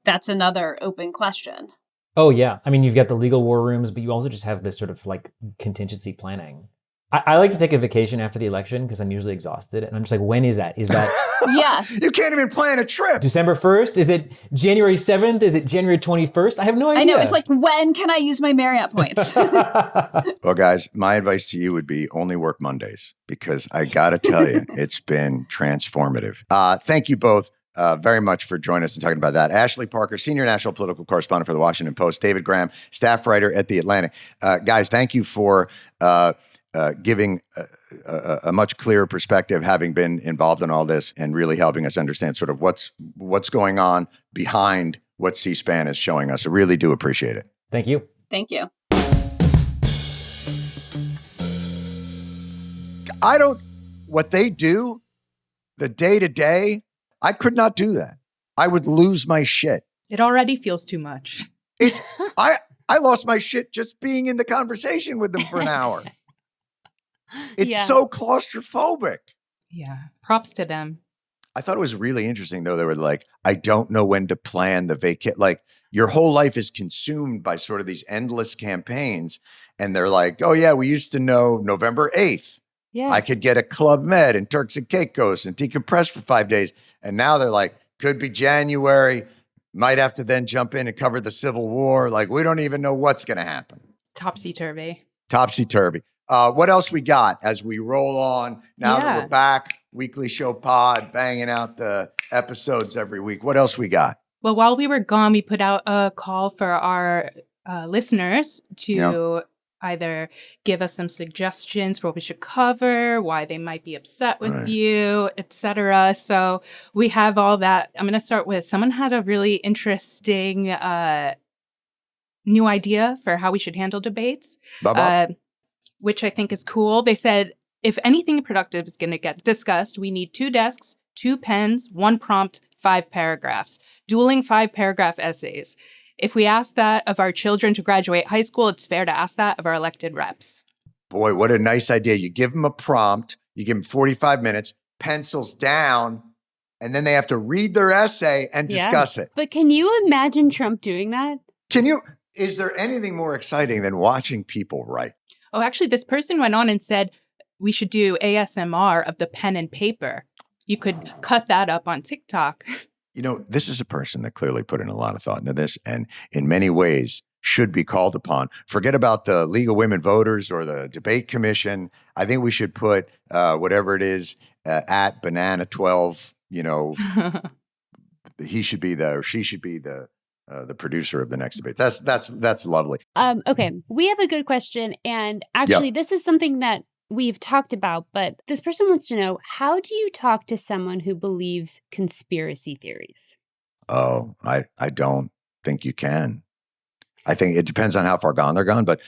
that's another open question. Oh, yeah. I mean, you've got the legal war rooms, but you also just have this sort of like contingency planning. I like to take a vacation after the election because I'm usually exhausted. And I'm just like, when is that? Is that Yeah. You can't even plan a trip. December 1st? Is it January 7th? Is it January 21st? I have no idea. I know. It's like, when can I use my Marriott points? Well, guys, my advice to you would be only work Mondays because I got to tell you, it's been transformative. Thank you both very much for joining us and talking about that. Ashley Parker, Senior National Political Correspondent for The Washington Post. David Graham, staff writer at The Atlantic. Guys, thank you for giving a much clearer perspective, having been involved in all this and really helping us understand sort of what's going on behind what C-SPAN is showing us. I really do appreciate it. Thank you. Thank you. What they do, the day-to-day, I could not do that. I would lose my shit. It already feels too much. I lost my shit just being in the conversation with them for an hour. It's Yeah. so claustrophobic. Yeah. Props to them. I thought it was really interesting, though. They were like, I don't know when to plan the vacation. Like, your whole life is consumed by sort of these endless campaigns. And they're like, oh, yeah, we used to know November 8th. Yeah. I could get a Club Med and Turks and Caicos and decompress for 5 days. And now they're like, could be January. Might have to then jump in and cover the Civil War. Like, we don't even know what's going to happen. Topsy-turvy. Topsy-turvy. What else we got as we roll on now that we're back? Weekly show pod, banging out the episodes every week. What else we got? Well, while we were gone, we put out a call for our listeners to either give us some suggestions for what we should cover, why they might be upset with you, etc. So we have all that. I'm going to start with someone had a really interesting new idea for how we should handle debates, which I think is cool. They said, if anything productive is going to get discussed, we need 2 desks, 2 pens, 1 prompt, 5 paragraphs, dueling 5-paragraph essays. If we ask that of our children to graduate high school, it's fair to ask that of our elected reps. Boy, what a nice idea. You give them a prompt, you give them 45 minutes, pencils down, and then they have to read their essay and discuss it. But can you imagine Trump doing that? Is there anything more exciting than watching people write? Oh, actually, this person went on and said we should do ASMR of the pen and paper. You could cut that up on TikTok. You know, this is a person that clearly put in a lot of thought into this and in many ways should be called upon. Forget about the League of Women Voters or the debate commission. I think we should put whatever it is at Banana 12, he should be or she should be the producer of the next debate. That's lovely. Okay, we have a good question, and actually, this is something that we've talked about. But this person wants to know: how do you talk to someone who believes conspiracy theories? Oh, I don't think you can. I think it depends on how far gone they're gone. But,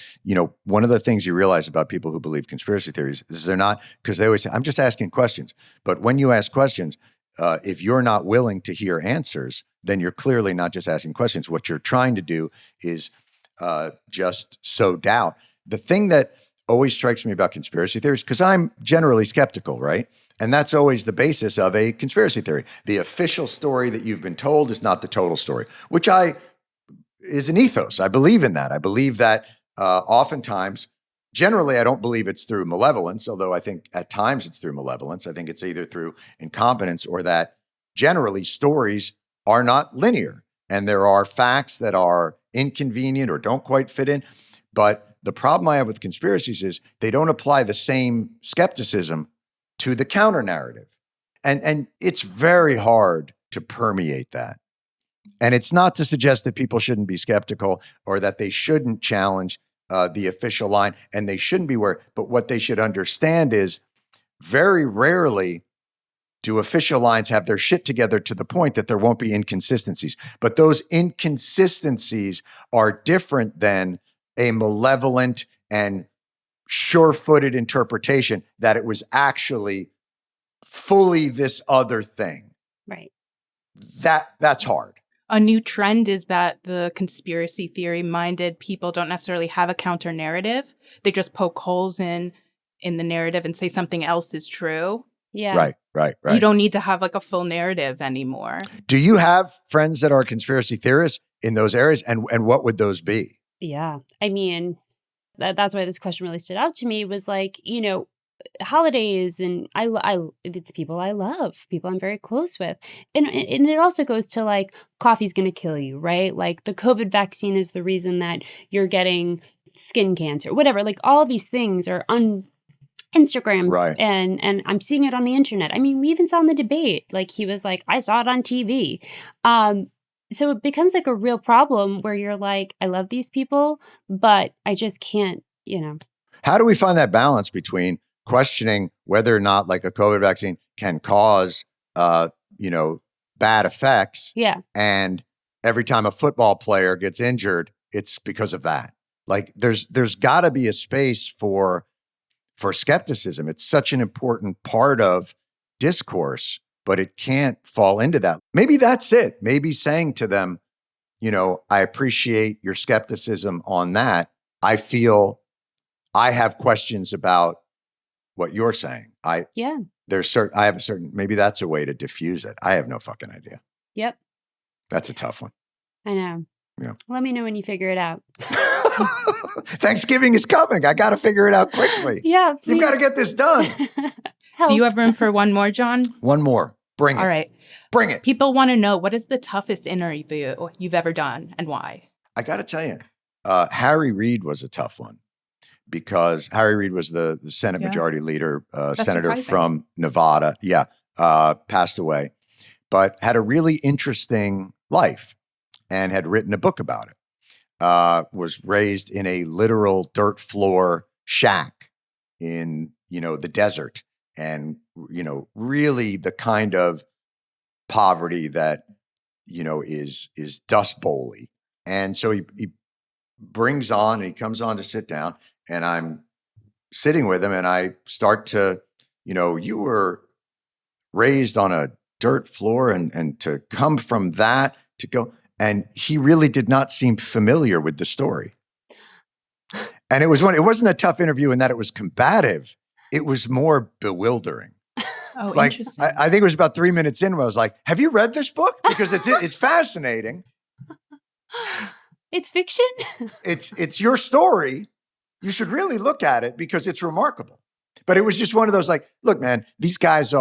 one of the things you realize about people who believe conspiracy theories is they're not, because they always say, I'm just asking questions. But when you ask questions, if you're not willing to hear answers, then you're clearly not just asking questions. What you're trying to do is just sow doubt. The thing that always strikes me about conspiracy theories, because I'm generally skeptical, right? And that's always the basis of a conspiracy theory. The official story that you've been told is not the total story, which is an ethos. I believe in that. I believe that oftentimes, generally, I don't believe it's through malevolence, although I think at times it's through malevolence. I think it's either through incompetence or that generally stories are not linear and there are facts that are inconvenient or don't quite fit in. But the problem I have with conspiracies is they don't apply the same skepticism to the counter narrative. And it's very hard to permeate that. And it's not to suggest that people shouldn't be skeptical or that they shouldn't challenge the official line and they shouldn't be worried. But what they should understand is very rarely do official lines have their shit together to the point that there won't be inconsistencies. But those inconsistencies are different than a malevolent and sure-footed interpretation that it was actually fully this other thing. Right. That's hard. A new trend is that the conspiracy theory-minded people don't necessarily have a counter narrative. They just poke holes in the narrative and say something else is true. Yeah. Right. You don't need to have like a full narrative anymore. Do you have friends that are conspiracy theorists in those areas? And what would those be? Yeah. I mean, that's why this question really stood out to me was like, holidays and it's people I love, people I'm very close with. And it also goes to like, coffee's going to kill you, right? Like the COVID vaccine is the reason that you're getting skin cancer, whatever. Like all of these things are on Instagram. Right. And I'm seeing it on the internet. I mean, we even saw in the debate, like he was like, I saw it on TV. So it becomes like a real problem where you're like, I love these people, but I just can't, How do we find that balance between questioning whether or not like a COVID vaccine can cause, bad effects? Yeah. And every time a football player gets injured, it's because of that. Like there's got to be a space for skepticism. It's such an important part of discourse, but it can't fall into that. Maybe that's it. Maybe saying to them, I appreciate your skepticism on that. I feel I have questions about what you're saying. I have a certain, maybe that's a way to diffuse it. I have no fucking idea. Yep. That's a tough one. I know. Yeah. Let me know when you figure it out. Thanksgiving is coming. I got to figure it out quickly. Yeah. Please. You've got to get this done. Do you have room for one more, Jon? One more. Bring it. All right. Bring it. People want to know, what is the toughest interview you've ever done and why? I got to tell you, Harry Reid was a tough one because Harry Reid was the Senate Majority Leader, senator surprising. from Nevada. Yeah. Passed away, but had a really interesting life and had written a book about it. Was raised in a literal dirt floor shack in, the desert. And, really the kind of poverty that, is Dust Bowl-y. And so he comes on to sit down and I'm sitting with him and I start to, you were raised on a dirt floor and to come from that to go. And he really did not seem familiar with the story. And it wasn't a tough interview in that it was combative. It was more bewildering. Oh, Like, interesting. I think it was about 3 minutes in where I was like, have you read this book? Because it's fascinating. It's fiction. It's your story. You should really look at it because it's remarkable. But it was just one of those like, look, man, these guys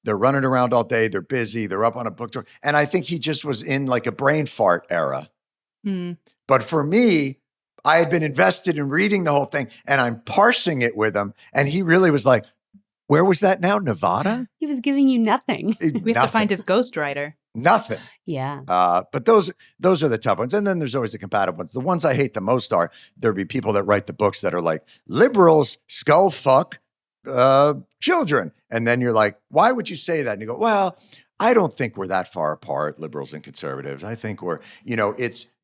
they're running around all day. They're busy. They're up on a book tour. And I think he just was in like a brain fart era. But for me, I had been invested in reading the whole thing and I'm parsing it with him. And he really was like, Where was that now? Nevada? He was giving you nothing. We have to find his ghostwriter. Nothing. Yeah. But those are the tough ones. And then there's always the compatible ones. The ones I hate the most are there'll be people that write the books that are like, liberals skull fuck children. And then you're like, why would you say that? And you go, well, I don't think we're that far apart, liberals and conservatives. I think we're,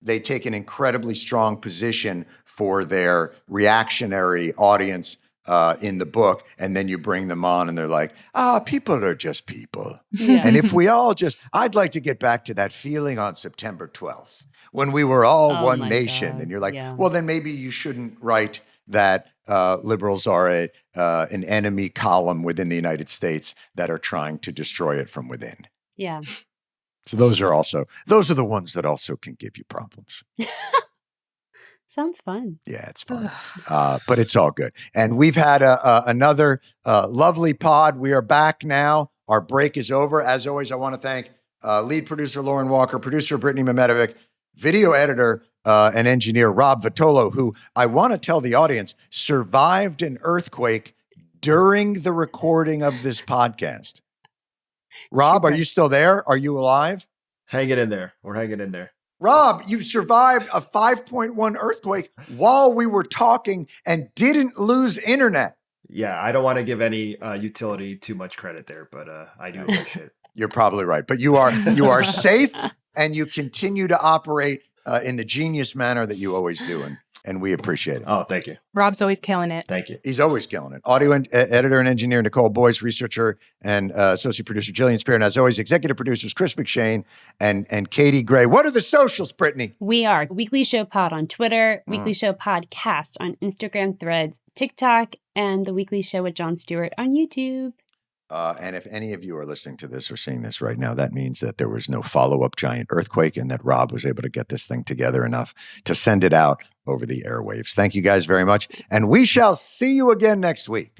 they take an incredibly strong position for their reactionary audience in the book, and then you bring them on and they're like, people are just people. Yeah. And if we all I'd like to get back to that feeling on September 12th when we were all one my nation. God. And you're like, Yeah. well, then maybe you shouldn't write that liberals are an enemy column within the United States that are trying to destroy it from within. Yeah. So those are the ones that also can give you problems. Sounds fun. Yeah, it's fun. But it's all good. And we've had another lovely pod. We are back now. Our break is over. As always, I want to thank lead producer Lauren Walker, producer Brittany Mehmetovic, video editor and engineer Rob Vitolo, who I want to tell the audience survived an earthquake during the recording of this podcast. Rob, are you still there? Are you alive? Hang it in there. We're hanging in there. Rob, you survived a 5.1 earthquake while we were talking and didn't lose internet. Yeah, I don't want to give any utility too much credit there, but I do appreciate it. You're probably right. But you are safe and you continue to operate in the genius manner that you always do. And we appreciate it. Oh, thank you. Rob's always killing it. Thank you. He's always killing it. Audio editor and engineer Nicole Boyce, researcher and associate producer Jillian Spear, and as always, executive producers Chris McShane and Katie Gray. What are the socials, Brittany? We are Weekly Show Pod on Twitter, Weekly Show Podcast on Instagram, Threads, TikTok, and The Weekly Show with Jon Stewart on YouTube. And if any of you are listening to this or seeing this right now, that means that there was no follow-up giant earthquake and that Rob was able to get this thing together enough to send it out over the airwaves. Thank you guys very much. And we shall see you again next week.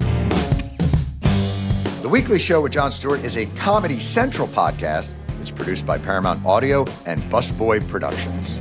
The Weekly Show with Jon Stewart is a Comedy Central podcast. It's produced by Paramount Audio and Busboy Productions.